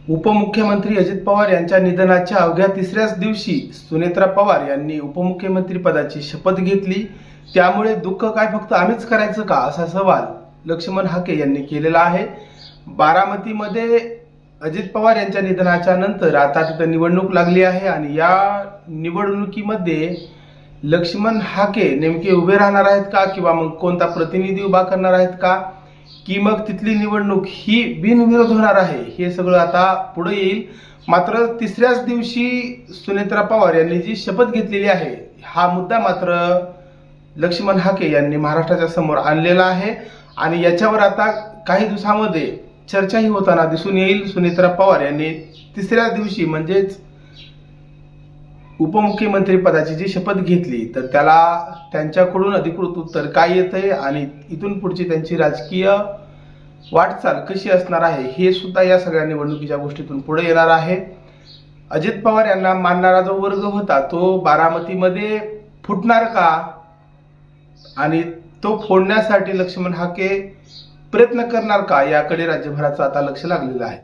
उपमुख्यमंत्री अजित पवार यांच्या निधनाच्या अवघ्या तिसऱ्याच दिवशी सुनेत्रा पवार यांनी उपमुख्यमंत्री पदाची शपथ घेतली। त्यामुळे दुःख काय फक्त आम्हीच करायचं का, असा सवाल लक्ष्मण हाके यांनी केलेला आहे। बारामतीमध्ये अजित पवार यांच्या निधनाच्या नंतर आता तिथे निवडणूक लागली आहे आणि या निवडणुकीमध्ये लक्ष्मण हाके नेमके उभे राहणार आहेत का, किंवा मग कोणता प्रतिनिधी उभा करणार आहेत का, की मग तिथली निवडणूक ही बिनविरोध होणार आहे, हे सगळं आता पुढे येईल। मात्र तिसऱ्याच दिवशी सुनेत्रा पवार यांनी जी शपथ घेतलेली आहे, हा मुद्दा मात्र लक्ष्मण हाके यांनी महाराष्ट्राच्या समोर आणलेला आहे आणि याच्यावर आता काही दिवसांमध्ये चर्चाही होताना दिसून येईल। सुनेत्रा पवार यांनी तिसऱ्या दिवशी म्हणजेच उपमुख्यमंत्री पदाची जी शपथ घेतली, तर त्याला त्यांच्याकडून अधिकृत उत्तर काय येतंय आणि इथून पुढची त्यांची राजकीय वाटचाल कशी असणार आहे, हे सुद्धा या सगळ्या निवडणुकीच्या गोष्टीतून पुढे येणार आहे। अजित पवार यांना मानणारा जो वर्ग होता तो बारामतीमध्ये फुटणार का, आणि तो फोडण्यासाठी लक्ष्मण हाके प्रयत्न करणार का, याकडे राज्यभराचं आता लक्ष लागलेलं आहे।